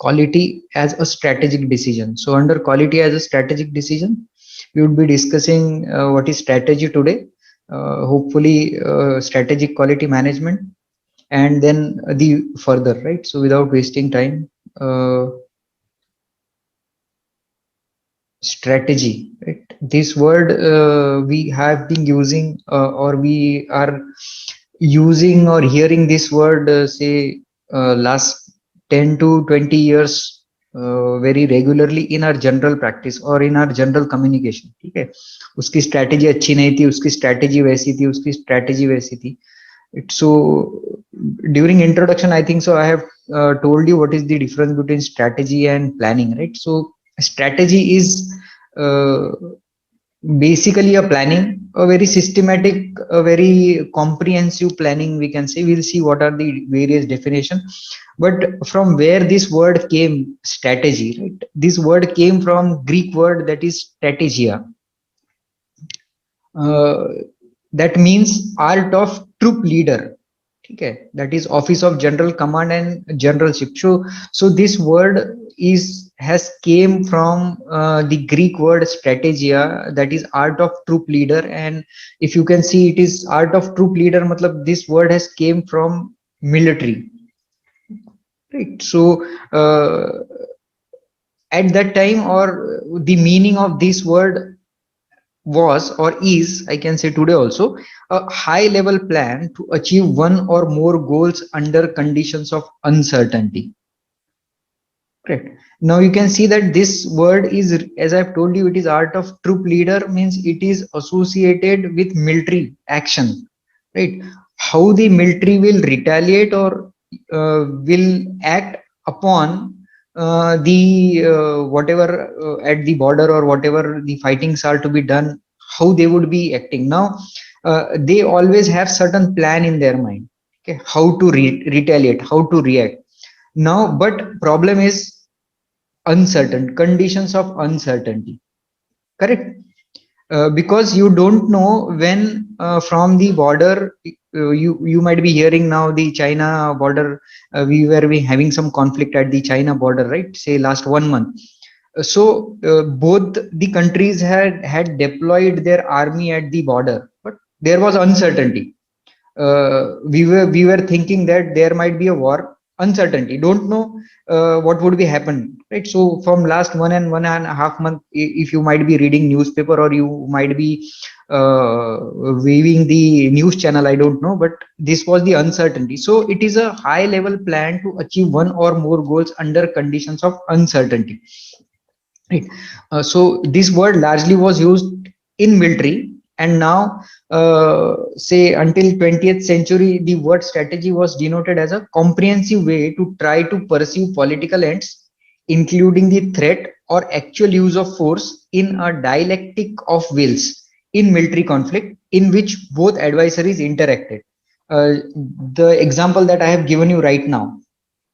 quality as a strategic decision. So under quality as a strategic decision, we would be discussing what is strategy today, hopefully strategic quality management, and then the further, right? So without wasting time, strategy, right? This word we have been using or we are using or hearing this word say last 10 to 20 years very regularly in our general practice or in our general communication. ठीक है, उसकी strategy अच्छी नहीं थी, उसकी strategy वैसी थी, उसकी strategy वैसी थी. So during introduction, I think so I have told you what is the difference between strategy and planning, right? So strategy is uh, basically a planning, a very systematic, a very comprehensive planning, we can say. We'll see what are the various definition. But from where this word came, strategy, right? This word came from Greek word that is strategia. Uh, that means art of troop leader. Okay, that is office of general command and generalship. So this word is has came from the Greek word strategia, that is art of troop leader. And if you can see, it is art of troop leader, matlab this word has came from military, right? So at that time, or the meaning of this word was or is, I can say today also, a high level plan to achieve one or more goals under conditions of uncertainty. Correct. Now you can see that this word is, as I've told you, it is art of troop leader, means it is associated with military action, right? How the military will retaliate or will act upon the whatever at the border or whatever the fightings are to be done, how they would be acting. Now they always have certain plan in their mind, okay, how to retaliate, how to react. Now but problem is uncertain, conditions of uncertainty, correct? Because you don't know when from the border, you might be hearing now the China border, we were having some conflict at the China border, right? Say last 1 month. So both the countries had deployed their army at the border, but there was uncertainty. We were thinking that there might be a war. Uncertainty, don't know what would be happen, right? So from last 1.5 month, if you might be reading newspaper or you might be uh, viewing the news channel, I don't know, but this was the uncertainty. So it is a high level plan to achieve one or more goals under conditions of uncertainty, right? So this word largely was used in military, and now say until 20th century, the word strategy was denoted as a comprehensive way to try to pursue political ends, including the threat or actual use of force in a dialectic of wills in military conflict in which both adversaries interacted. uh, the example that I have given you right now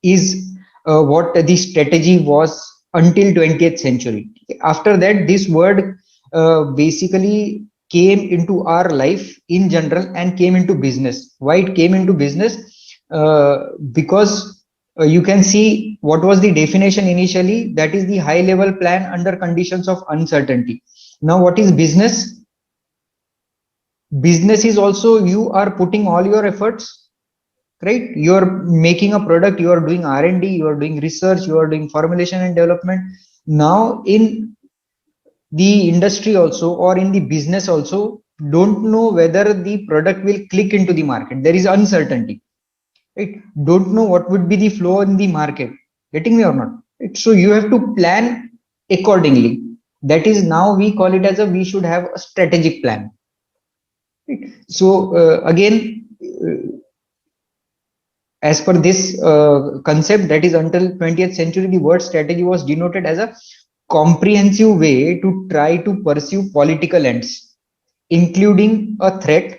is what the strategy was until 20th century. After that, this word basically came into our life in general and came into business. Why it came into business? Because you can see what was the definition initially, that is the high level plan under conditions of uncertainty. Now what is business? Business is also you are putting all your efforts, right? You are making a product, you are doing R&D, you are doing research, you are doing formulation and development. Now in the industry also, or in the business also, don't know whether the product will click into the market. There is uncertainty, right? Don't know what would be the flow in the market, getting me or not, right? So you have to plan accordingly. That is, now we call it as a, we should have a strategic plan, right? So again, as per this concept, that is until 20th century, the word strategy was denoted as a comprehensive way to try to pursue political ends, including a threat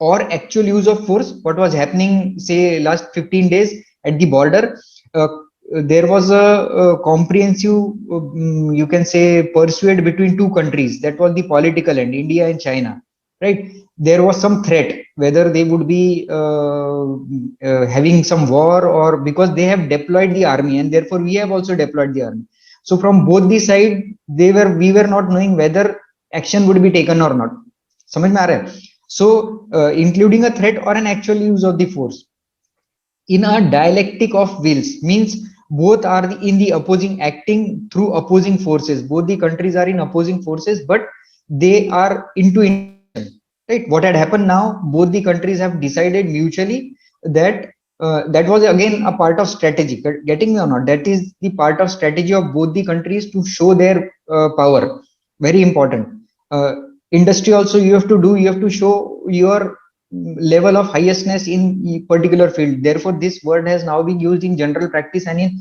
or actual use of force. What was happening, say, last 15 days at the border? uh, there was a comprehensive, you can say, pursuit between two countries. That was the political end, India and China, right? There was some threat whether they would be having some war, or because they have deployed the army, and therefore we have also deployed the army. So from both the side, we were not knowing whether action would be taken or not. समझ में आ रहा है? So including a threat or an actual use of the force in a dialectic of wills means both are in the opposing, acting through opposing forces. Both the countries are in opposing forces, but they are into interaction, right? What had happened now, both the countries have decided mutually that that was again a part of strategy. Getting me or not? That is the part of strategy of both the countries to show their power. Very important. uh, Industry also, you have to do, you have to show your level of highestness in a particular field. Therefore this word has now been used in general practice and in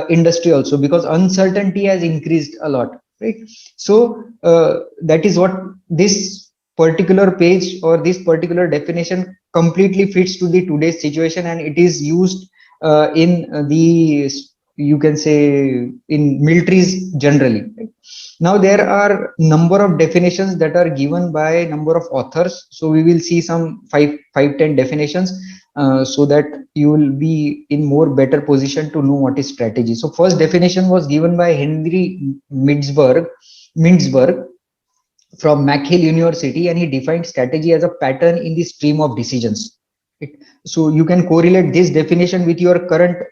industry also, because uncertainty has increased a lot, right? So that is what this particular page or this particular definition completely fits to the today's situation, and it is used in the, you can say, in militaries generally, right? Now there are number of definitions that are given by number of authors. So we will see some 10 definitions so that you will be in more better position to know what is strategy. So first definition was given by Henry Mintzberg from McGill University, and he defined strategy as a pattern in the stream of decisions. So you can correlate this definition with your current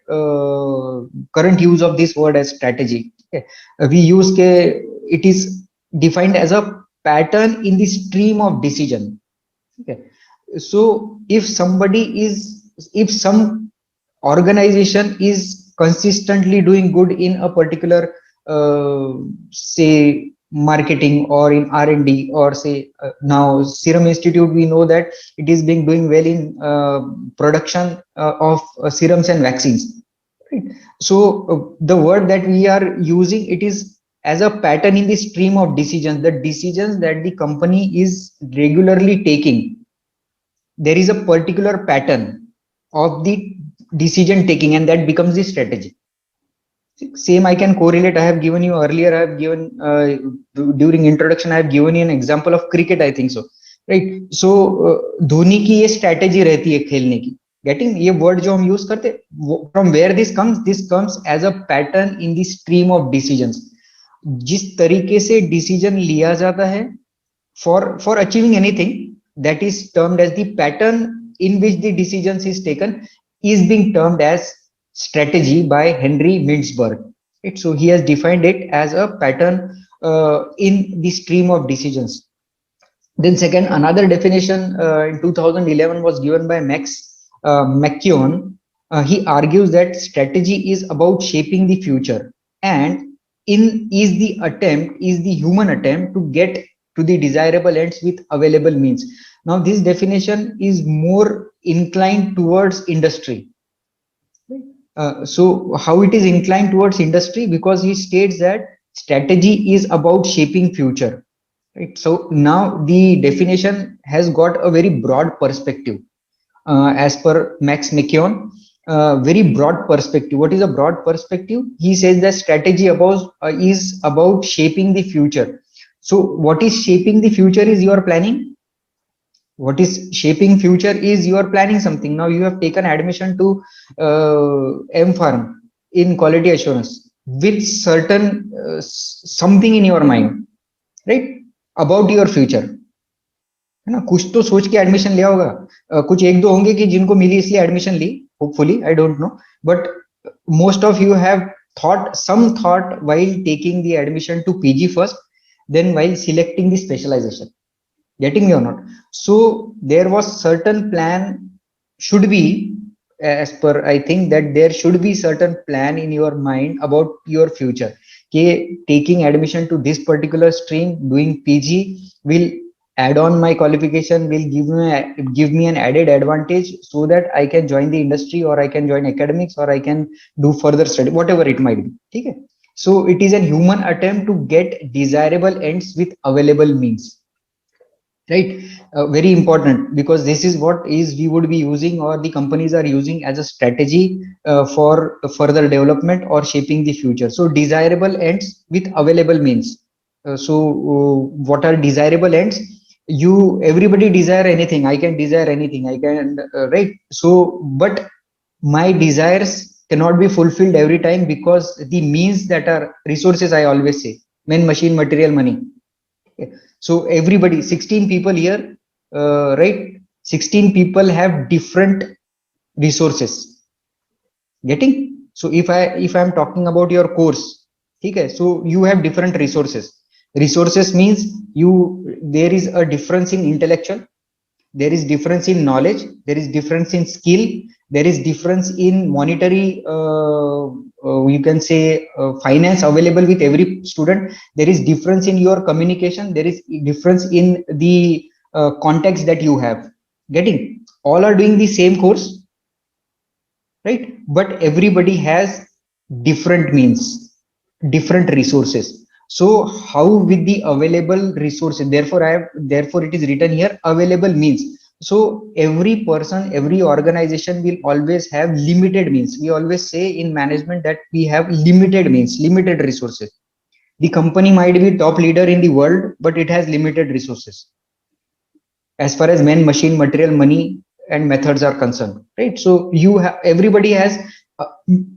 use of this word as strategy. Okay. We use it is defined as a pattern in the stream of decision. Okay. So if some organization is consistently doing good in a particular say marketing or in R&D, or say now Serum Institute, we know that it is being doing well in production of serums and vaccines, right? So the word that we are using, it is as a pattern in the stream of decisions, the decisions that the company is regularly taking. There is a particular pattern of the decision taking, and that becomes the strategy. Same I can correlate. I have given you earlier, I have given during introduction, I have given you an example of cricket, I think so, right? So Dhoni की ये strategy रहती है खेलने की. Getting ये word जो हम use करते, from where this comes as a pattern in the stream of decisions. जिस तरीके से decision लिया जाता है for achieving anything, that is termed as the pattern in which the decisions is taken, is being termed as strategy by Henry Mintzberg. Right? So he has defined it as a pattern in the stream of decisions. Then second, another definition in 2011 was given by Max McKeown. He argues that strategy is about shaping the future, and is the human attempt to get to the desirable ends with available means. Now this definition is more inclined towards industry. So how it is inclined towards industry? Because he states that strategy is about shaping future, right? So now the definition has got a very broad perspective as per Max McKeown. Very broad perspective. What is a broad perspective? He says that strategy is about shaping the future. So what is shaping the future is your planning. What is shaping future is you are planning something. Now you have taken admission to MPharm in quality assurance with certain something in your mind, right, about your future, है ना? कुछ तो सोच के admission लिया होगा. कुछ एक दो होंगे कि जिनको मिली इसलिए एडमिशन ली, hopefully, I don't know, but most of you have thought while taking the admission to PG first, then while selecting the specialization. Getting me or not? So there was certain plan should be, as per I think that there should be certain plan in your mind about your future. Okay, taking admission to this particular stream, doing PG will add on my qualification, will give me an added advantage so that I can join the industry, or I can join academics, or I can do further study, whatever it might be. Okay? So it is a human attempt to get desirable ends with available means. Right, very important, because this is what is we would be using, or the companies are using as a strategy for further development or shaping the future. So desirable ends with available means. So what are desirable ends? Everybody desire anything, I can desire anything, I can right. So but my desires cannot be fulfilled every time, because the means that are resources, I always say, men, machine, material, money. Okay. So everybody, 16 people here, right? 16 people have different resources. Getting? So if I'm talking about your course, okay, so you have different resources. Resources means there is a difference in intellectual, there is difference in knowledge, there is difference in skill, there is difference in monetary you can say finance available with every student, there is difference in your communication, there is difference in the context that you have. Getting? All are doing the same course, right? But everybody has different means, different resources. So how with the available resources, therefore it is written here available means. So every person, every organization will always have limited means. We always say in management that we have limited means, limited resources. The company might be top leader in the world, but it has limited resources as far as men, machine, material, money, and methods are concerned, right? So you have, everybody has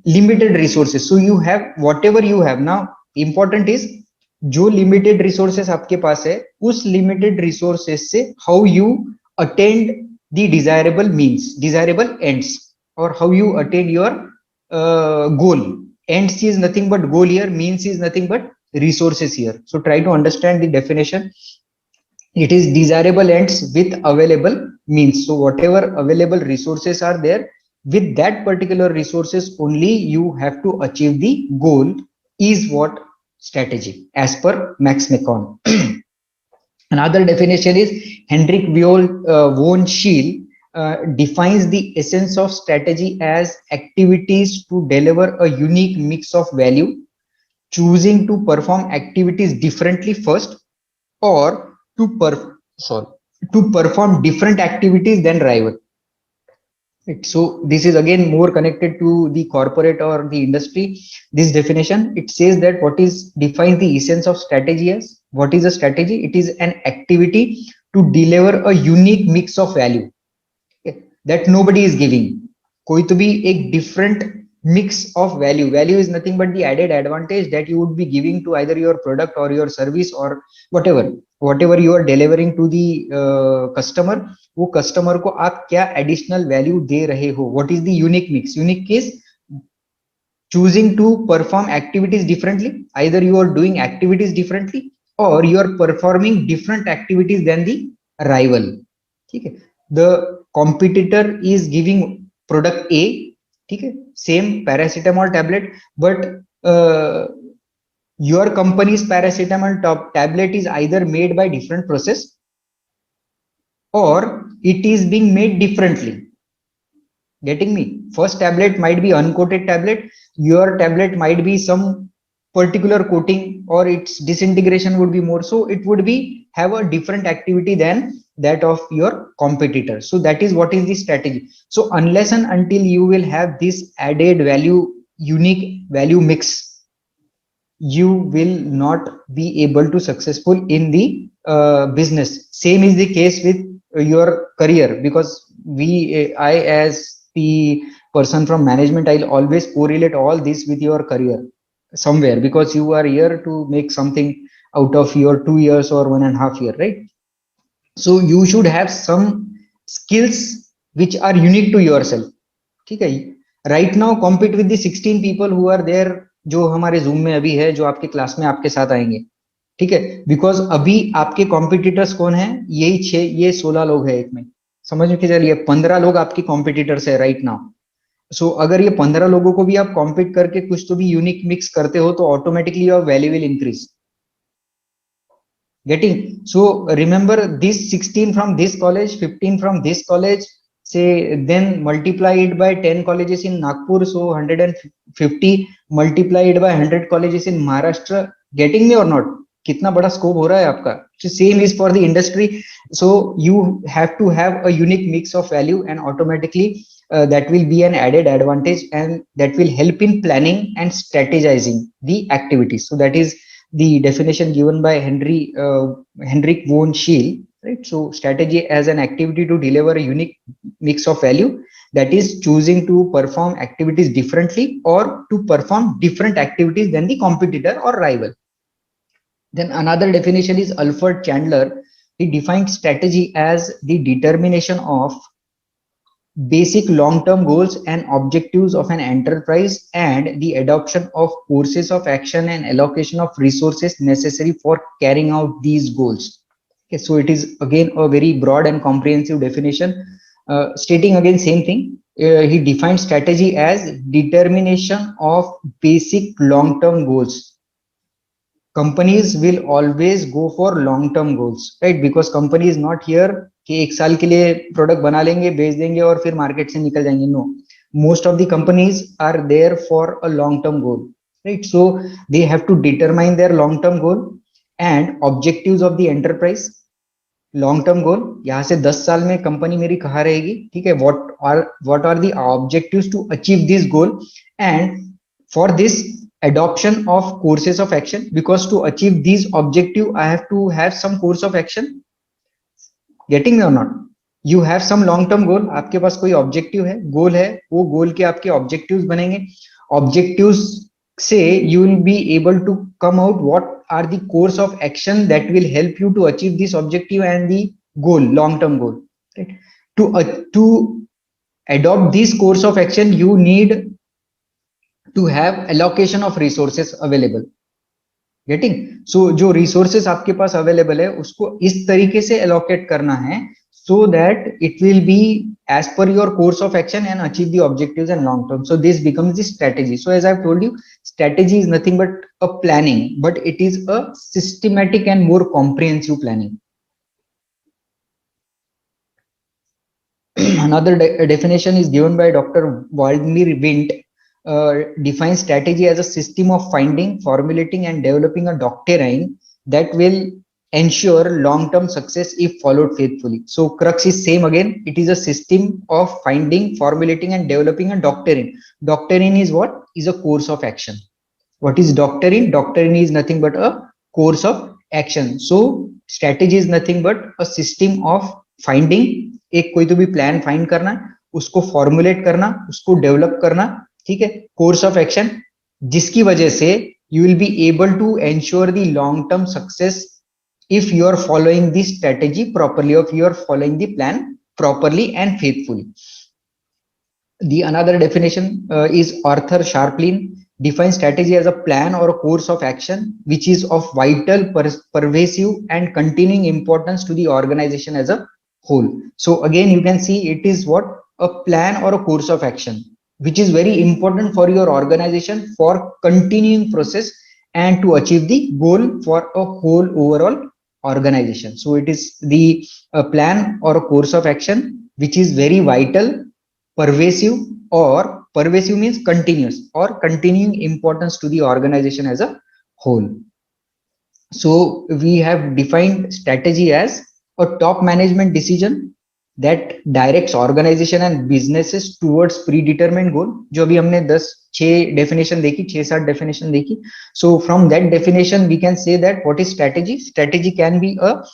limited resources. So you have whatever you have. Now important is, जो limited resources आपके पास है, उस limited resources से how you attain the desirable means, desirable ends, or how you attain your goal. Ends is nothing but goal here, means is nothing but resources here. So try to understand the definition. It is desirable ends with available means. So whatever available resources are there, with that particular resources only you have to achieve the goal, is what strategy as per Max Macon. Another definition is Hendrik von Schiele defines the essence of strategy as activities to deliver a unique mix of value, choosing to perform activities differently first, or sorry, to perform different activities than rival. Right. So this is again more connected to the corporate or the industry. This definition, it says that what is defines the essence of strategy as, what is a strategy? It is an activity to deliver a unique mix of value, okay, that nobody is giving. कोई तो भी एक different mix of value. Value is nothing but the added advantage that you would be giving to either your product or your service or whatever you are delivering to the customer. वो customer को आप क्या additional value दे रहे हो? What is the unique mix? Unique is choosing to perform activities differently. Either you are doing activities differently or you are performing different activities than the rival. ठीक है? The competitor is giving product A, ठीक है, same paracetamol tablet, but your company's paracetamol tablet is either made by different process or it is being made differently. Getting me? First tablet might be uncoated tablet, your tablet might be some particular coating, or its disintegration would be more, so it would be have a different activity than that of your competitor. So that is what is the strategy. So unless and until you will have this added value, unique value mix, you will not be able to successful in the business. Same is the case with your career, because I as the person from management, I'll always correlate all this with your career somewhere, because you are here to make something out of your 2 years or 1.5 year, right? So you should have some skills which are unique to yourself. ठीक है? Right now compete with the 16 people who are there, जो हमारे zoom में अभी है, जो आपके class में आपके साथ आएंगे. ठीक है? बिकॉज अभी आपके कॉम्पिटिटर्स कौन है? यही 16 लोग हैं एक में. समझ में चलिए 15 लोग आपके कॉम्पिटिटर्स है राइट नाउ. सो अगर ये 15 लोगों को भी आप कॉम्पीट करके कुछ तो भी यूनिक मिक्स करते हो, तो automatically your value will increase. Getting? So remember this 16 from this college, 15 from this college, say then multiplied by 10 colleges in Nagpur, so 150 multiplied by 100 colleges in Maharashtra. Getting me or not? कितना बड़ा scope हो रहा है आपका. Same is for the industry. So you have to have a unique mix of value, and automatically that will be an added advantage, and that will help in planning and strategizing the activities. So that is the definition given by Hendrik von Schiele, right? So strategy as an activity to deliver a unique mix of value, that is choosing to perform activities differently or to perform different activities than the competitor or rival. Then another definition is Alfred Chandler. He defined strategy as the determination of basic long-term goals and objectives of an enterprise and the adoption of courses of action and allocation of resources necessary for carrying out these goals. Okay, so it is again a very broad and comprehensive definition, stating again same thing. He defined strategy as determination of basic long-term goals. Companies will always go for long term goals, right? Because company is not here कि एक साल के लिए product बना लेंगे बेच देंगे और फिर मार्केट से निकल जाएंगे. No, most of the companies are there for a long term goal, right? So they have to determine their long term goal and objectives of the enterprise. Long term goal, यहाँ से 10 साल में company मेरी कहाँ रहेगी, ठीक है, what are the objectives to achieve this goal, and for this adoption of courses of action, because to achieve these objective I have to have some course of action. Getting me or not? You have some long term goal, आपके पास कोई objective है, गोल है, वो गोल के आपके objectives बनेंगे. Objectives से you will be able to come out what are the course of action that will help you to achieve this objective and the goal, long term goal, right? To adopt this course of action you need to have allocation of resources available. Getting, so जो resources आपके पास available है उसको इस तरीके से allocate करना है so that it will be as per your course of action and achieve the objectives and long term. So this becomes the strategy. So as I've told you, strategy is nothing but a planning, but it is a systematic and more comprehensive planning. Another definition is given by Dr. Vladimir Vint. Defines strategy as a system of finding, formulating, and developing a doctrine that will ensure long-term success if followed faithfully. So crux is same again. It is a system of finding, formulating, and developing a doctrine. Doctrine is what? Is a course of action. What is doctrine? Doctrine is nothing but a course of action. So strategy is nothing but a system of finding. एक कोई तो भी plan find करना, उसको formulate करना, उसको develop करना, ठीक है, कोर्स ऑफ एक्शन जिसकी वजह से you will be able to ensure the long term success if you are following the strategy properly, or if you are following the plan properly and faithfully. The another definition is Arthur Sharplin defines strategy as a plan or a course of action which is of vital, pervasive and continuing importance to the organization as a whole. So again you can see it is what? A plan or a course of action which is very important for your organization for continuing process and to achieve the goal for a whole overall organization. So it is the plan or a course of action which is very vital, pervasive, or pervasive means continuous or continuing importance to the organization as a whole. So we have defined strategy as a top management decision that directs organization and businesses towards predetermined goal. जो अभी हमने 6 definition देखी, 6-7 definition देखी. So from that definition we can say that what is strategy? Strategy can be a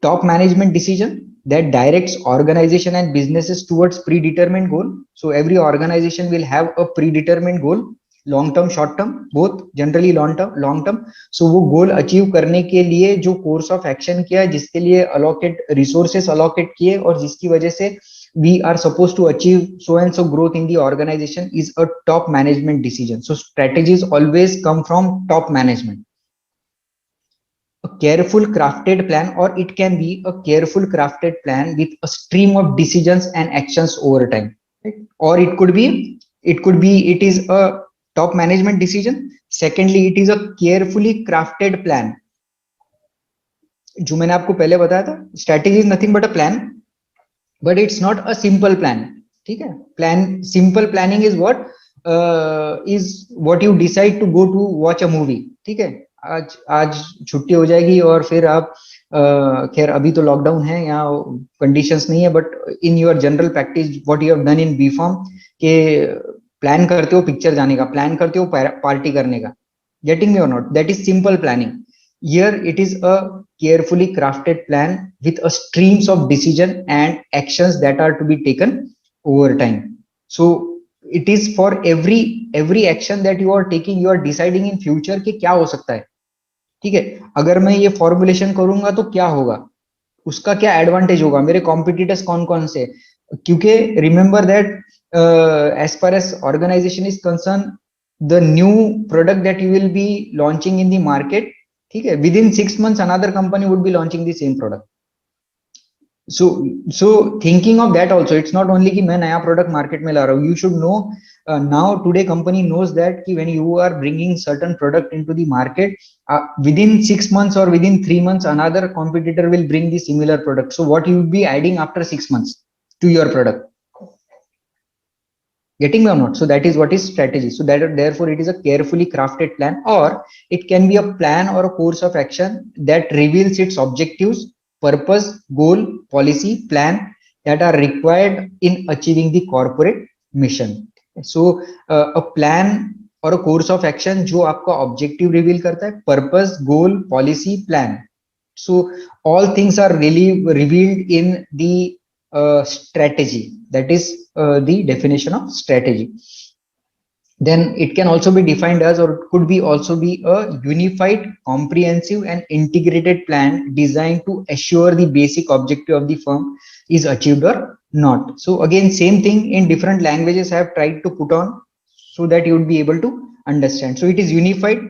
top management decision that directs organization and businesses towards predetermined goal. So every organization will have a predetermined goal, long term, short term, both, generally long term. So वो goal achieve करने के लिए जो course of action किया, जिसके लिए allocate resources allocate किए और जिसकी वजह से we are supposed to achieve so and so growth in the organization is a top management decision. So strategies always come from top management. A careful crafted plan, or it can be a careful crafted plan with a stream of decisions and actions over time, right? Or it is a top management decision. Secondly, it is a carefully crafted plan. जो मैंने आपको पहले बताया था, strategy is nothing but a plan, but it's not a simple plan. ठीक है, simple planning is what you decide to go to watch a movie. ठीक है, आज छुट्टी हो जाएगी और फिर आप खैर अभी तो लॉकडाउन है, यहाँ कंडीशंस नहीं है, but in your general practice what you have done in बीफॉर्म के प्लान करते हो पिक्चर जाने का, प्लान करते हो पार्टी करने का. गेटिंग मी और not? That is simple planning. Here it is a carefully crafted plan with a streams of decision and actions that are to be taken over time. So it is for every action that you are taking, you are deciding in future कि क्या हो सकता है. ठीक है, अगर मैं ये फॉर्मुलेशन करूंगा तो क्या होगा, उसका क्या एडवांटेज होगा, मेरे कॉम्पिटिटर्स कौन कौन से. क्योंकि remember that as far as organisation is concern, the new product that you will be launching in the market, ठीक है, within 6 months another company would be launching the same product. so thinking of that also, it's not only कि मैं नया product market में ला रहा हूँ. You should know now today company knows that कि when you are bringing certain product into the market, within 6 months or within 3 months another competitor will bring the similar product. So what you will be adding after 6 months to your product, getting me or not? So that is what is strategy. So that therefore it is a carefully crafted plan, or it can be a plan or a course of action that reveals its objectives, purpose, goal, policy, plan that are required in achieving the corporate mission. So a plan और course of action जो आपका objective reveal करता है, purpose, goal, policy, plan. So all things are really revealed in the strategy. That is the definition of strategy. Then it can also be defined as, or it could be also be a unified, comprehensive and integrated plan designed to assure the basic objective of the firm is achieved or not. So again, same thing in different languages I have tried to put on so that you would be able to understand. So it is unified,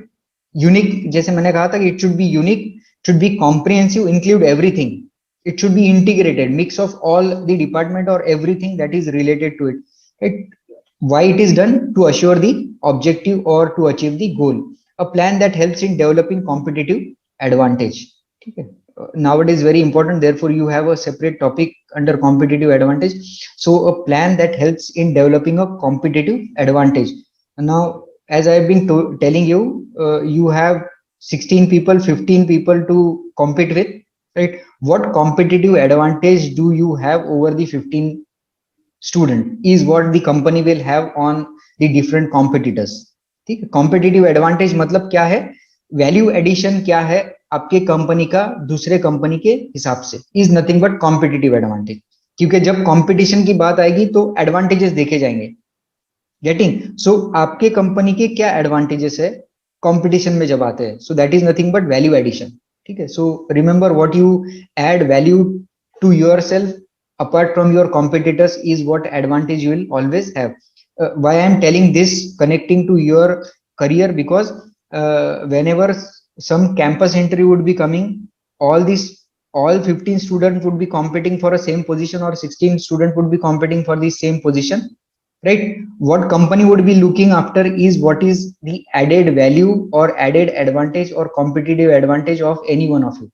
unique, जैसे मैंने कहा था कि it should be unique, should be comprehensive, include everything. It should be integrated, mix of all the department or everything that is related to it. Why it is done? To assure the objective or to achieve the goal. A plan that helps in developing competitive advantage. Okay. Nowadays very important, therefore you have a separate topic under competitive advantage. So a plan that helps in developing a competitive advantage. Now as I have been telling you, you have 16 people, 15 people to compete with, right? What competitive advantage do you have over the 15 student is what the company will have on the different competitors. ठीक है, competitive advantage मतलब क्या है, value addition क्या है आपके company का दूसरे कंपनी के हिसाब से, is nothing but competitive advantage. क्योंकि जब कंपटीशन की बात आएगी तो एडवांटेजेस देखे जाएंगे. गेटिंग? सो आपके कंपनी के क्या एडवांटेजेस है कंपटीशन में जब आते हैं, so that is nothing but value addition. ठीक है, so remember what you add value to yourself apart from your competitors is what advantage you will always have. Why I am telling this connecting to your career, because whenever some campus interview would be coming, all 15 students would be competing for a same position, or 16 students would be competing for the same position, right? What company would be looking after is what is the added value or added advantage or competitive advantage of any one of you.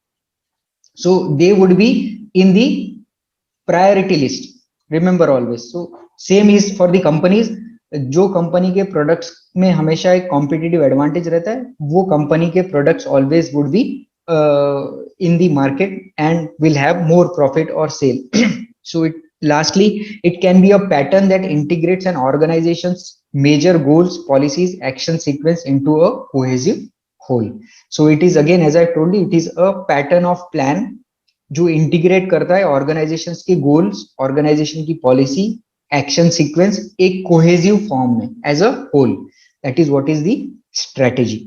So they would be in the priority list, remember always. So same is for the companies. जो company के products में हमेशा एक competitive advantage रहता है, वो company के products always would be in the market and will have more profit और sale. So it lastly, it can be a pattern that integrates an organization's major goals, policies, action sequence into a cohesive whole. So it is, again as I told you, it is a pattern of plan जो integrate करता है organisation के goals, organisation की policy, action sequence एक cohesive form में as a whole. That is what is the strategy.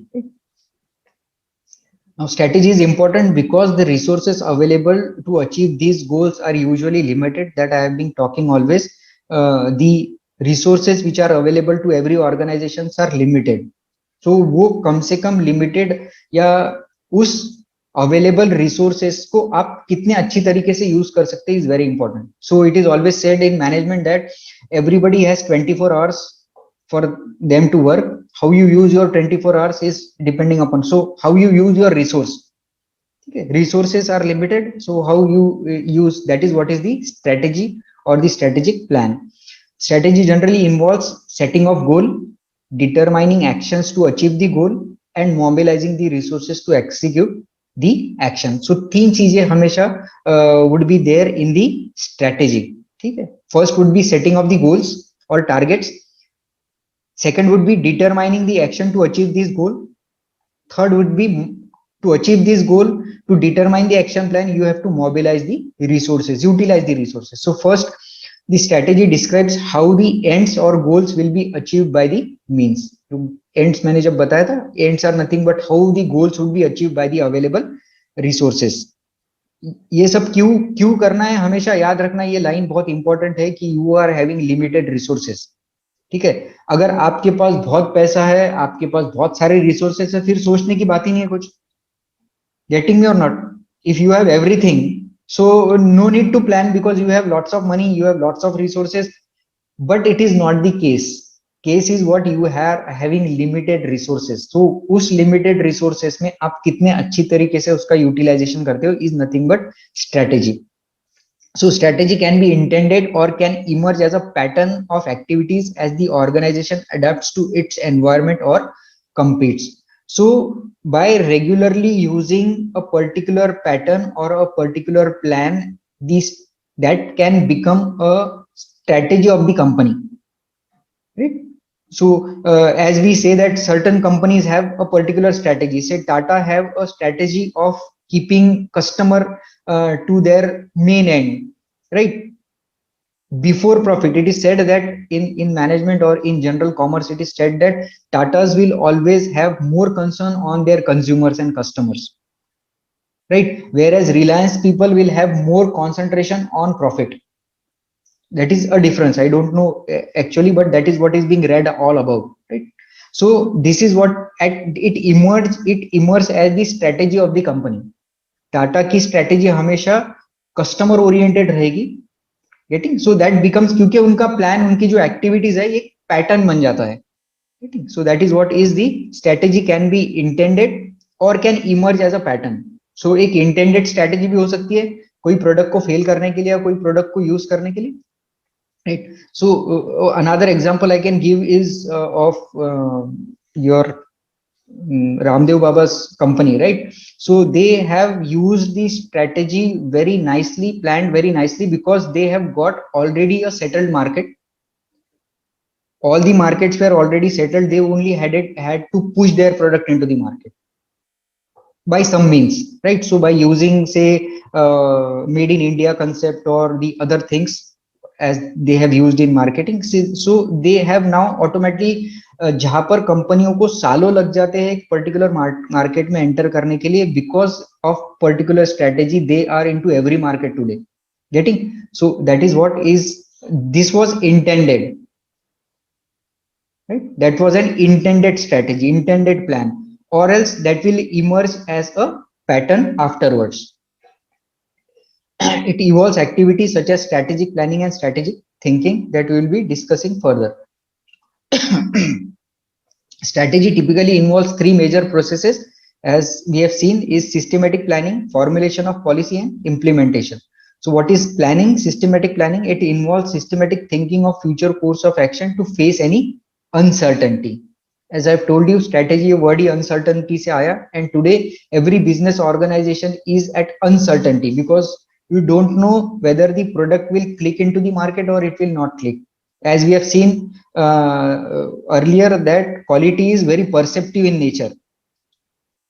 Now strategy is important because the resources available to achieve these goals are usually limited. That I have been talking always. The resources which are available to every organizations are limited. So वो कम से कम limited या उस available resources को आप कितने अच्छी तरीके से यूज कर सकते हैं is very important. So it is always said in management that everybody has 24 hours for them to work. How you use your 24 hours is depending upon, so how you use your resource. Okay, resources are limited, so how you use, that is what is the strategy or the strategic plan. Strategy generally involves setting of goal, determining actions to achieve the goal and mobilizing the resources to execute the action. So तीन चीजें हमेशा would be there in the strategy. ठीक है, first would be setting of the goals or targets, second would be determining the action to achieve this goal, third would be To achieve this goal, to determine the action plan, you have to mobilize the resources, utilize the resources. So first, the strategy describes how the ends or goals will be achieved by the means. तो ends मैंने जब बताया था, ends are nothing but how the goals would be achieved by the available resources. ये सब क्यों क्यों करना है, हमेशा याद रखना, ये लाइन बहुत इंपॉर्टेंट है कि you are having limited resources. ठीक है, अगर आपके पास बहुत पैसा है, आपके पास बहुत सारे रिसोर्सेस है, फिर सोचने की बात ही नहीं है कुछ. Getting me or not? If you have everything, so no need to plan because you have lots of money, you have lots of resources. But it is not the case. Case is what you are having limited resources. So उस limited resources में आप कितने अच्छी तरीके से उसका utilization करते हो is nothing but strategy. So strategy can be intended or can emerge as a pattern of activities as the organization adapts to its environment or competes. So by regularly using a particular pattern or a particular plan, this that can become a strategy of the company, right? So as we say that certain companies have a particular strategy, say Tata have a strategy of keeping customer to their main end, right? Before profit, it is said that in management or in general commerce, it is said that Tatas will always have more concern on their consumers and customers, right? Whereas Reliance people will have more concentration on profit. That is a difference. I don't know actually, but that is what is being read all about, right? So this is what it emerged as the strategy of the company. Tata की strategy हमेशा customer oriented रहेगी. Getting? So that becomes, क्योंकि उनका plan, उनकी जो activities है, एक pattern बन जाता है. Getting? So that is what is the strategy can be intended or can emerge as a pattern. So एक intended strategy भी हो सकती है कोई product को fail करने के लिए या कोई product को use करने के लिए, right? So another example I can give is of your Ramdev Baba's company, right? So they have used the strategy very nicely, planned very nicely, because they have got already a settled market. All the markets were already settled. They only had to push their product into the market by some means, right? So by using, say, made in India concept or the other things as they have used in marketing, so they have now automatically जहां पर कंपनियों को सालों लग जाते हैं एक particular market में एंटर करने के लिए, because of particular strategy they are into every market today. Getting? So that is what is, this was intended, right? That was an intended strategy, intended plan, or else that will emerge as a pattern afterwards. It involves activities such as strategic planning and strategic thinking that we will be discussing further. Strategy typically involves three major processes, as we have seen, is systematic planning, formulation of policy, and implementation. So what is planning? Systematic planning, it involves systematic thinking of future course of action to face any uncertainty. As I've told you, strategy word he uncertainty से आया, and today every business organization is at uncertainty because you don't know whether the product will click into the market or it will not click. As we have seen earlier, that quality is very perceptive in nature.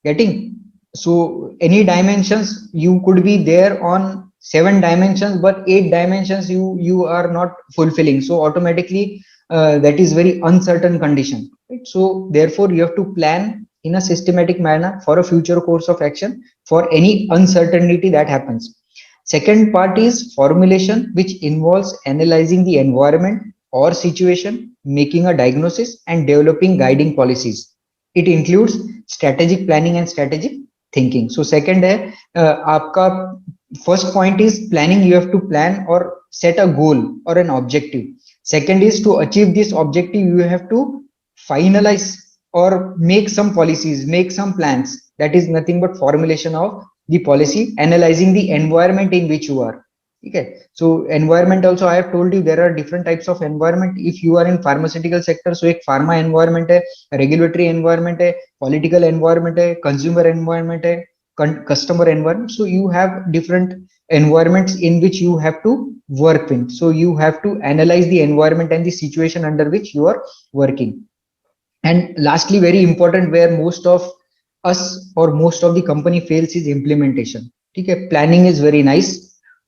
Getting? So any dimensions, you could be there on 7 dimensions, but 8 dimensions you are not fulfilling, so automatically that is very uncertain condition, right? So therefore you have to plan in a systematic manner for a future course of action for any uncertainty that happens. Second part is formulation, which involves analyzing the environment or situation, making a diagnosis, and developing guiding policies. It includes strategic planning and strategic thinking. So second है आपका first point is planning. You have to plan or set a goal or an objective. Second is to achieve this objective, you have to finalize or make some policies, make some plans. That is nothing but formulation of the policy, analyzing the environment in which you are. Okay, so environment also I have told you there are different types of environment. If you are in pharmaceutical sector, so एक pharma environment है, regulatory environment है, political environment है, consumer environment है, customer environment. So you have different environments in which you have to work in. So you have to analyze the environment and the situation under which you are working. And lastly, very important, where most of us or most of the company fails is implementation. ठीक है, planning is very nice,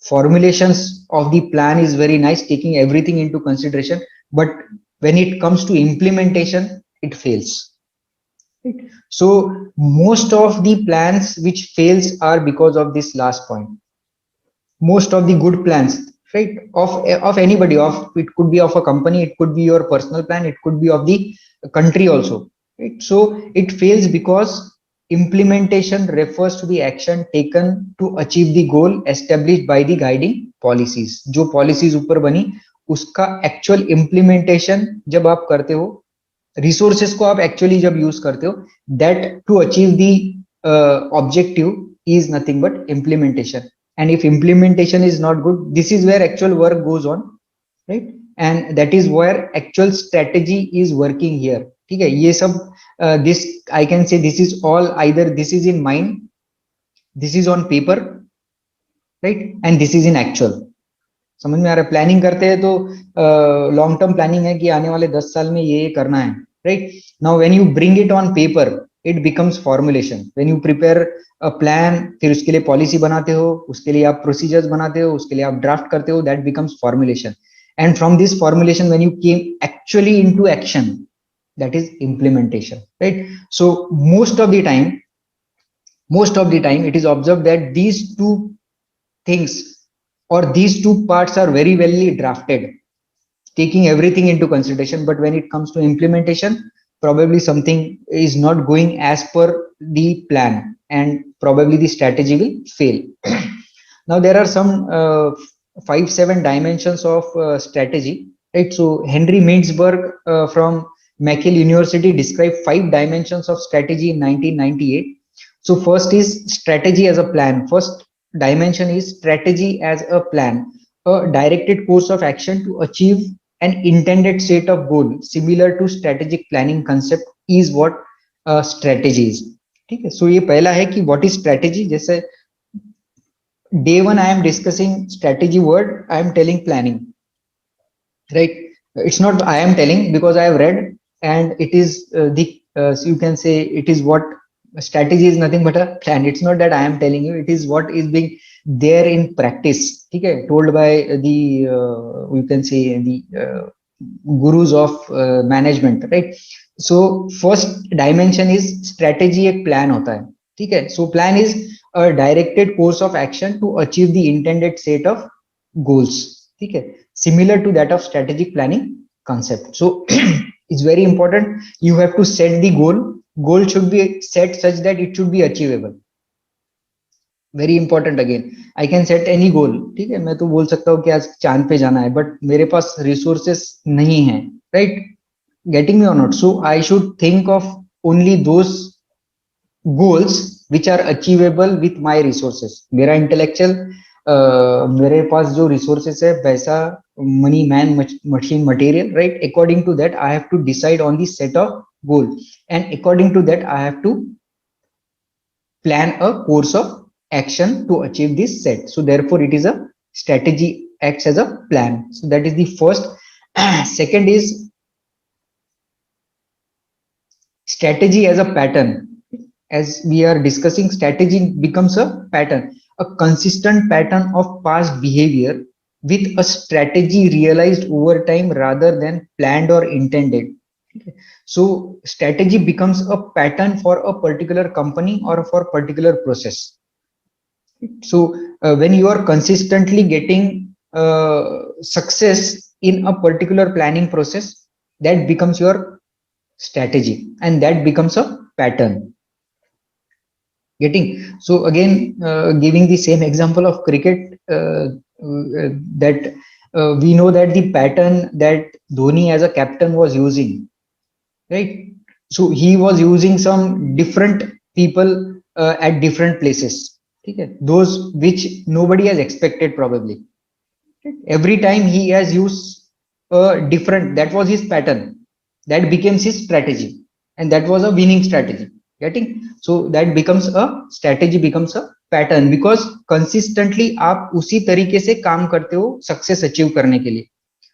formulations of the plan is very nice, taking everything into consideration, but when it comes to implementation, it fails. Right? So most of the plans which fails are because of this last point. Most of the good plans, right, of anybody, of it could be of a company, it could be your personal plan, it could be of the country also, right? So it fails because implementation refers to the action taken to achieve the goal established by the guiding policies. जो policies ऊपर बनी उसका actual implementation जब आप करते हो, resources को आप एक्चुअली जब यूज करते हो, that to achieve the objective is nothing but implementation. And if implementation is not good, this is where actual work goes on, right, and that is where actual strategy is working here. ठीक है, ये सब this I can say this is all either this is in mind, this is on paper, right, and this is in actual. समझ में आ रहा है? Planning करते हैं तो लॉन्ग टर्म प्लानिंग है कि आने वाले 10 साल में ये करना है, right. Now when you bring it on paper, it becomes formulation. When you prepare a plan, फिर उसके लिए पॉलिसी बनाते हो, उसके लिए आप प्रोसीजर्स बनाते हो, उसके लिए आप ड्राफ्ट करते हो, that becomes formulation. And from this formulation when you came actually into action, that is implementation, right. So most of the time it is observed that these two things or these two parts are very well drafted, taking everything into consideration, but when it comes to implementation, probably something is not going as per the plan and probably the strategy will fail. Now there are some 5-7 dimensions of strategy, right? So Henry Mintzberg from McGill University described 5 dimensions of strategy in 1998. So first is strategy as a plan. First dimension is strategy as a plan, a directed course of action to achieve an intended state of goal similar to strategic planning concept is what strategy is. ठीक है, सो ये पहला है कि what is strategy. जैसे day one I am discussing strategy word, I am telling planning, right? It's not I am telling because I have read, and it is so you can say it is what strategy is, nothing but a plan. It's not that I am telling you, it is what is being there in practice. ठीक है, told by the you can say the gurus of management, right? So first dimension is strategy एक plan होता है. ठीक है, so plan is a directed course of action to achieve the intended set of goals. ठीक है, similar to that of strategic planning concept. So it's very important, you have to set the goal. Goal should be set such that it should be achievable. Very important. Again I can set any गोल. ठीक है, मैं तो बोल सकता हूँ कि आज चांद पे जाना है, बट मेरे पास रिसोर्सेस नहीं है, राइट? गेटिंग मी और not? So I should think of only those goals which are achievable with my resources. मेरा इंटेलेक्चुअल मेरे पास जो रिसोर्सेस है, पैसा, money, man, machine, material, right, according to that I have to decide on the set of goal, and according to that I have to plan a course of action to achieve this set. So therefore it is a strategy, acts as a plan. So that is the first. Second is strategy as a pattern. As we are discussing, strategy becomes a pattern, a consistent pattern of past behavior with a strategy realized over time rather than planned or intended. So strategy becomes a pattern for a particular company or for a particular process. So when you are consistently getting success in a particular planning process, that becomes your strategy and that becomes a pattern. Getting? So again, giving the same example of cricket, that we know that the pattern that Dhoni as a captain was using, right? So he was using some different people at different places. Okay, those which nobody has expected probably. Every time he has used a different, that was his pattern, that becomes his strategy, and that was a winning strategy. Getting? So that becomes a strategy, becomes a pattern, because consistently आप उसी तरीके से काम करते हो success achieve करने के लिए,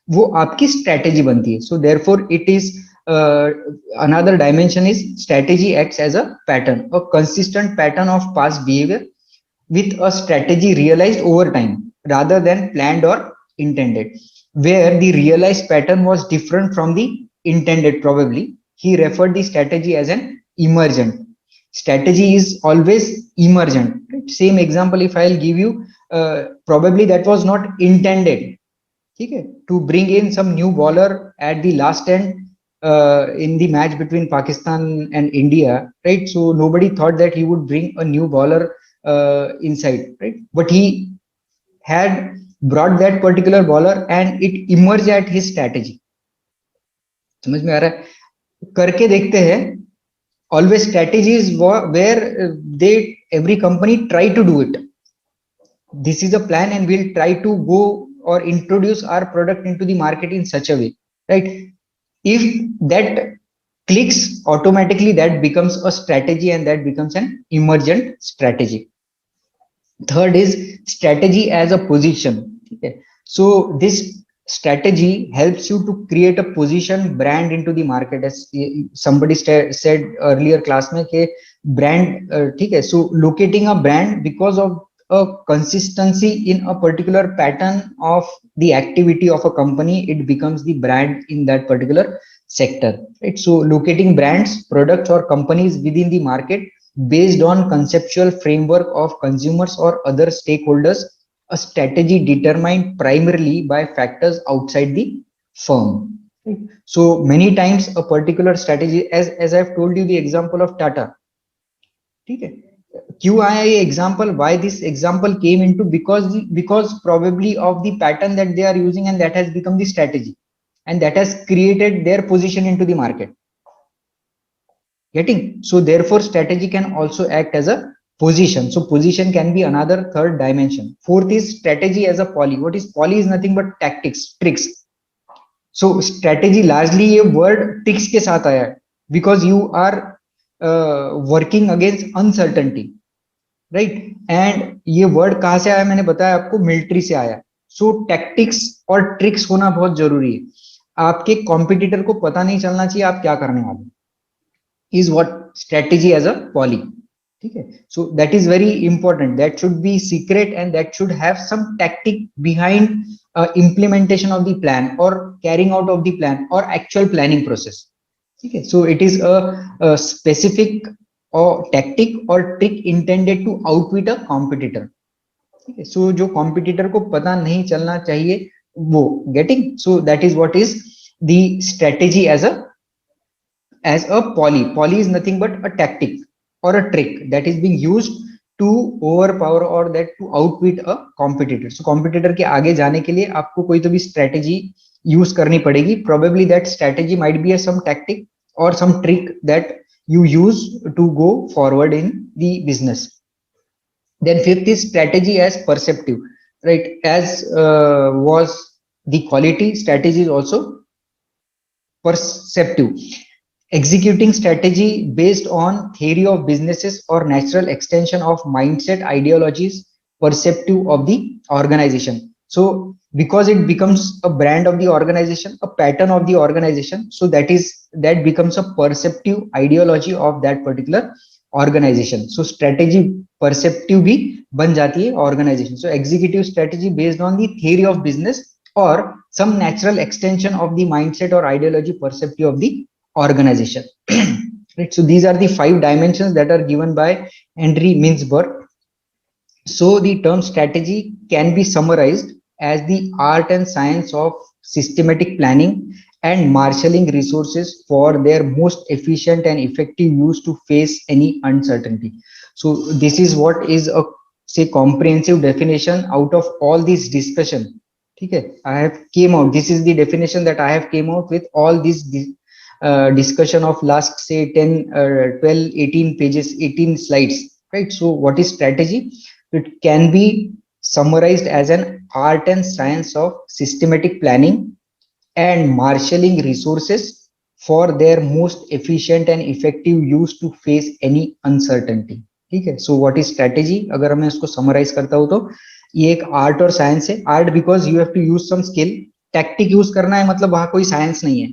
वो आपकी स्ट्रेटेजी बनती है. So therefore it is another dimension is strategy acts as a pattern, a consistent pattern of past behavior with a strategy realized over time rather than planned or intended. Where the realized pattern was different from the intended, probably he referred the strategy as an emergent. Strategy is always emergent, right? Same example if I'll give you, probably that was not intended, okay, to bring in some new bowler at the last end in the match between Pakistan and India, right? So nobody thought that he would bring a new bowler inside, right? But he had brought that particular bowler and it emerged at his strategy. समझ में आ रहा है? करके देखते हैं. Always strategies where they every company try to do it. This is a plan and we'll try to go or introduce our product into the market in such a way, right? If that clicks, automatically that becomes a strategy and that becomes an emergent strategy. Third is strategy as a position, okay? So this strategy helps you to create a position brand into the market, as somebody said earlier class mein ke brand, okay? So locating a brand because of a consistency in a particular pattern of the activity of a company, it becomes the brand in that particular sector, right? So locating brands, products or companies within the market based on conceptual framework of consumers or other stakeholders, a strategy determined primarily by factors outside the firm, right? So many times a particular strategy, as I've told you the example of Tata, okay? क्यों आया ये example? Why this example came into? Because probably of the pattern that they are using and that has become the strategy and that has created their position into the market. Getting? So therefore strategy can also act as a position. So position can be another third dimension. Fourth is strategy as a poly. What is poly? Is nothing but tactics, tricks. So strategy largely ये word tricks के साथ आया है because you are working against uncertainty, right? And ये word कहाँ से आया मैंने बताया आपको, मिलिट्री से आया. So tactics और tricks होना बहुत जरूरी है. आपके कॉम्पिटिटर को पता नहीं चलना चाहिए आप क्या करने वाले, is what strategy as a poly, okay? So that is very important, that should be secret and that should have some tactic behind implementation of the plan or carrying out of the plan or actual planning process, okay? So it is a specific or tactic or trick intended to outwit a competitor, okay? So जो competitor को पता नहीं चलना चाहिए वो, getting? So that is what is the strategy as a poly. Poly is nothing but a tactic or a trick that is being used to overpower or that to outwit a competitor. So competitor के आगे जाने के लिए आपको कोई तो भी strategy use करनी पड़ेगी. Probably that strategy might be some tactic or some trick that you use to go forward in the business. Then fifth is strategy as perceptive, right? As was the quality, strategy is also perceptive. Executing strategy based on theory of businesses or natural extension of mindset, ideologies, perceptive of the organization. So because it becomes a brand of the organization, a pattern of the organization, so that becomes a perceptive ideology of that particular organization. So strategy perceptive भी बन जाती है organization. So executive strategy based on the theory of business or some natural extension of the mindset or ideology perceptive of the organization. Right? So these are the 5 dimensions that are given by Henry Mintzberg. So the term strategy can be summarized as the art and science of systematic planning and marshalling resources for their most efficient and effective use to face any uncertainty. So this is what is a say comprehensive definition out of all this discussion. Okay, I have came out. This is the definition that I have came out with all this discussion of last say 10, 12, 18 pages, 18 slides. Right. So what is strategy? It can be summarized as an art and science of systematic planning and marshalling resources for their most efficient and effective use to face any uncertainty. ठीक है? So what is strategy? अगर मैं इसको summarize करता हूँ तो ये एक art और science है. Art because you have to use some skill. Tactic use करना है मतलब वहाँ कोई science नहीं है.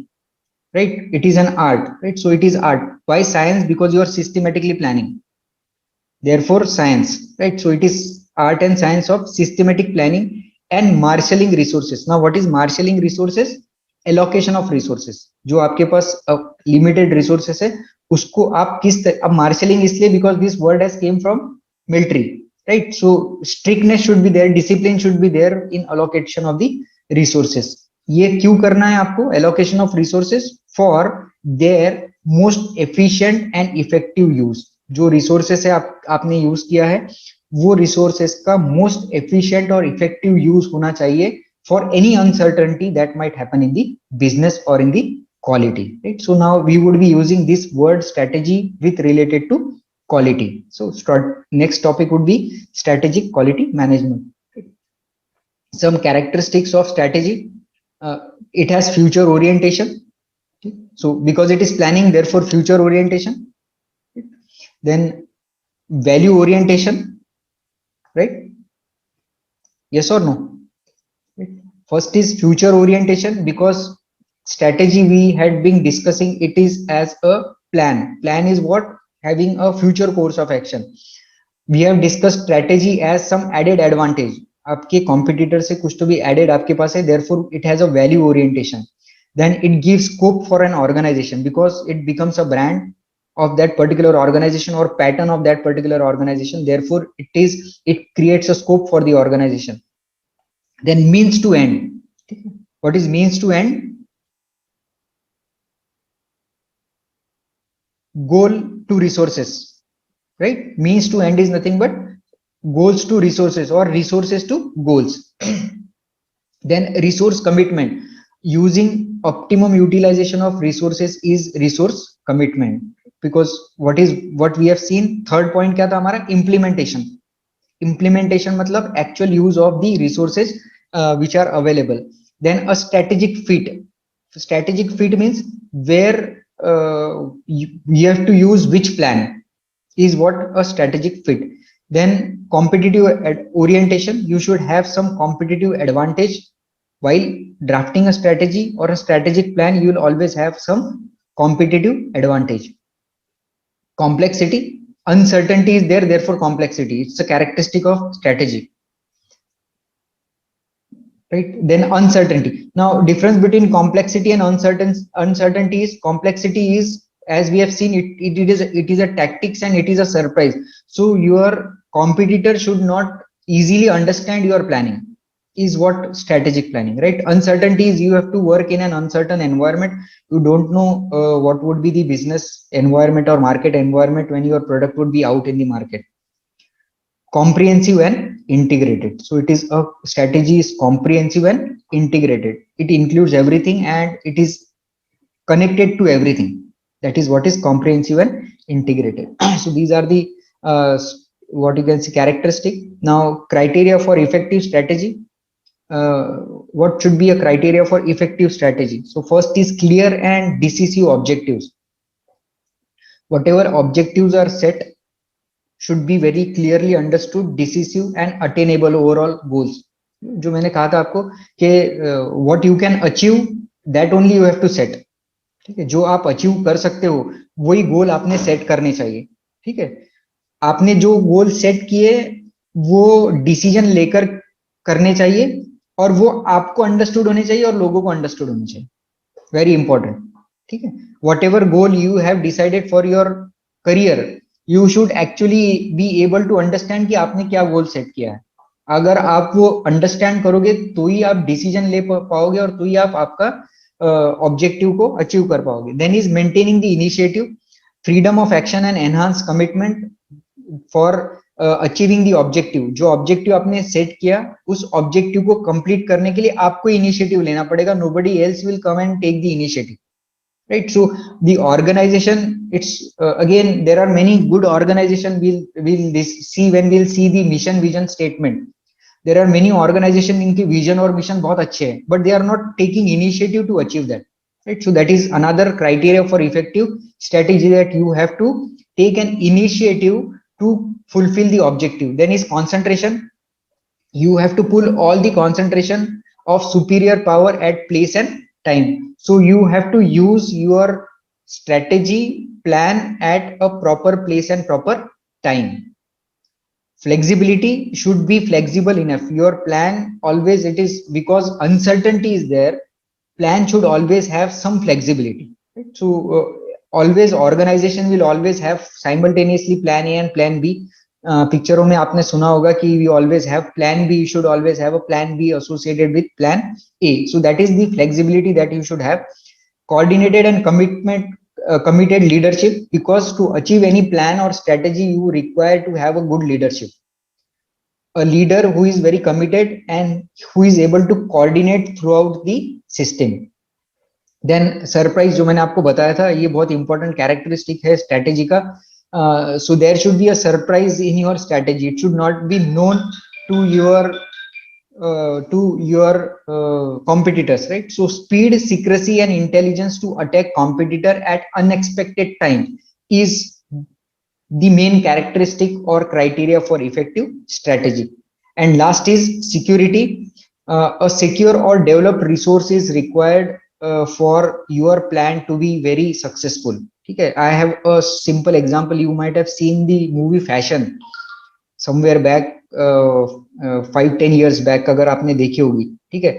right? It is an art, right? So it is art. Why science? Because you are systematically planning, therefore science, right? So it is art and science of systematic planning and marshalling resources. Now what is marshalling resources? Allocation of resources. जो आपके पास limited resources है, उसको आप किस अब marshalling इसलिए because this word has came from military, right? So strictness should be there, discipline should be there in allocation of the resources. ये क्यों करना है आपको? allocation of resources for their most efficient and effective use. जो resources है आपने use किया है, वो रिसोर्सेस का मोस्ट एफिशिएंट और इफेक्टिव यूज होना चाहिए for any uncertainty that might happen in the business और in the quality, right? So now we would be using this word strategy with related to quality. So next topic would be strategic quality management. Some characteristics of strategy: it has future orientation. So because it is planning, therefore future orientation. Then value orientation, right? Yes or no? First is future orientation, because strategy we had been discussing, it is as a plan. Plan is what? Having a future course of action. We have discussed strategy as some added advantage. आपके competitor से कुछ तो भी added आपके पास है, therefore it has a value orientation. Then it gives scope for an organization because it becomes a brand of that particular organization or pattern of that particular organization. Therefore it creates a scope for the organization. Then means to end. What is means to end? Goal to resources, right? Means to end is nothing but goals to resources or resources to goals. Then resource commitment. Using optimum utilization of resources is resource commitment. Because what we have seen, third point क्या था हमारा? Implementation. Implementation मतलब actual use of the resources which are available. Then a strategic fit. Strategic fit means where you have to use which plan is what a strategic fit. Then competitive orientation. You should have some competitive advantage while drafting a strategy or a strategic plan. You will always have some competitive advantage. Complexity. Uncertainty is there, therefore complexity. It's a characteristic of strategy, right? Then uncertainty. Now difference between complexity and uncertainty is, complexity is, as we have seen, it is a tactics and it is a surprise. So your competitor should not easily understand your planning, is what strategic planning, right? Uncertainty is you have to work in an uncertain environment. You don't know what would be the business environment or market environment when your product would be out in the market. Comprehensive and integrated. So it is a strategy is comprehensive and integrated. It includes everything and it is connected to everything. That is what is comprehensive and integrated. So these are the what you can see characteristic. Now criteria for effective strategy. What should be a criteria for effective strategy? So first is clear and decisive objectives. Whatever objectives are set should be very clearly understood, decisive and attainable overall goals. जो मैंने कहा था आपको कि what you can achieve that only you have to set. ठीक है, जो आप अचीव कर सकते हो वही गोल आपने सेट करने चाहिए. ठीक है, आपने जो गोल सेट किए वो डिसीजन लेकर करने चाहिए और वो आपको अंडरस्टूड होने चाहिए और लोगों को अंडरस्टूड होने चाहिए. Very important. ठीक है, whatever goal you have decided for your career, you should actually be able to understand कि आपने क्या गोल सेट किया है. अगर आप वो अंडरस्टैंड करोगे तो ही आप डिसीजन ले पाओगे और तो ही आप आपका ऑब्जेक्टिव को अचीव कर पाओगे. Then is maintaining the initiative, freedom of action and enhance commitment for achieving the objective. जो ऑब्जेक्टिव आपने सेट किया उस ऑब्जेक्टिव को कंप्लीट करने के लिए आपको इनिशिएटिव लेना पड़ेगा. Nobody else will come and take the initiative, right? So the organization, it's again there are many good organization. We'll this see when we'll see the mission vision statement. There are many organization इनकी vision और mission बहुत अच्छे हैं but they are not taking initiative to achieve that, right? So that is another criteria for effective strategy, that you have to take an initiative to fulfill the objective. Then is concentration. You have to pull all the concentration of superior power at place and time. So you have to use your strategy plan at a proper place and proper time. Flexibility should be flexible enough. Your plan always, it is because uncertainty is there, plan should always have some flexibility, right? So always organization will always have simultaneously plan A and plan B. पिक्चरों में आपने सुना होगा कि we always have plan B, you should always have a plan B associated with plan A. So that is the flexibility that you should have. Coordinated and committed leadership, because to achieve any plan or strategy you require to have a good leadership, a leader who is very committed and who is able to coordinate throughout the system. Then surprise जो मैंने आपको बताया था, ये बहुत important characteristic है strategy का. So there should be a surprise in your strategy. It should not be known to your competitors, right? So speed, secrecy and intelligence to attack competitor at unexpected time is the main characteristic or criteria for effective strategy. And last is security. A secure or developed resource is required for your plan to be very successful. ठीक है. I have a simple example. You might have seen the movie Fashion somewhere back, 5-10 years back, अगर आपने देखी होगी. ठीक है.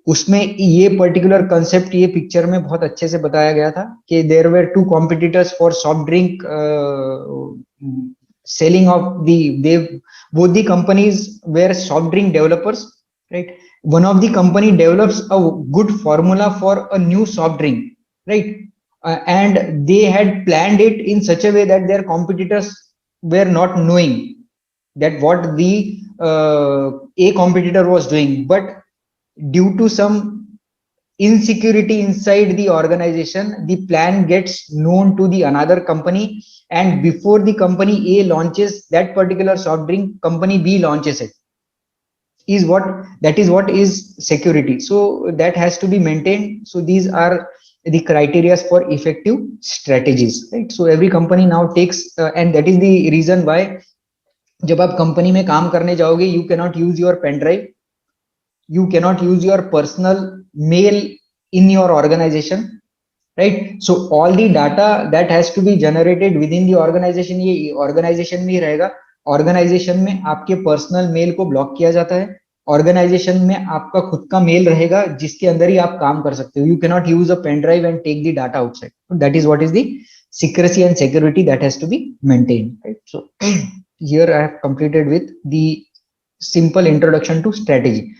उसमें ये पर्टिकुलर कंसेप्ट ये पिक्चर में बहुत अच्छे से बताया गया था कि there were two competitors for soft drink selling of they both the companies were soft drink developers, right? One of the company develops a good formula for a new soft drink, right? And they had planned it in such a way that their competitors were not knowing that what the a competitor was doing, but due to some insecurity inside the organization, the plan gets known to the another company, and before the company A launches that particular soft drink, company B launches it. That is what is security. So that has to be maintained. So these are the criteria for effective strategies, right? So every company now takes and that is the reason why जब आप company में काम करने जाओगे, you cannot use your pen drive, you cannot use your personal mail in your organization, right? So all the data that has to be generated within the organization, ये organization में ही रहेगा. organization में आपके personal mail को block किया जाता है. organization में आपका खुद का मेल रहेगा जिसके अंदर ही आप काम कर सकते हो. you cannot use a pen drive and take the data outside. That is what is the secrecy and security that has to be maintained, right? So here I have completed with the simple introduction to strategy.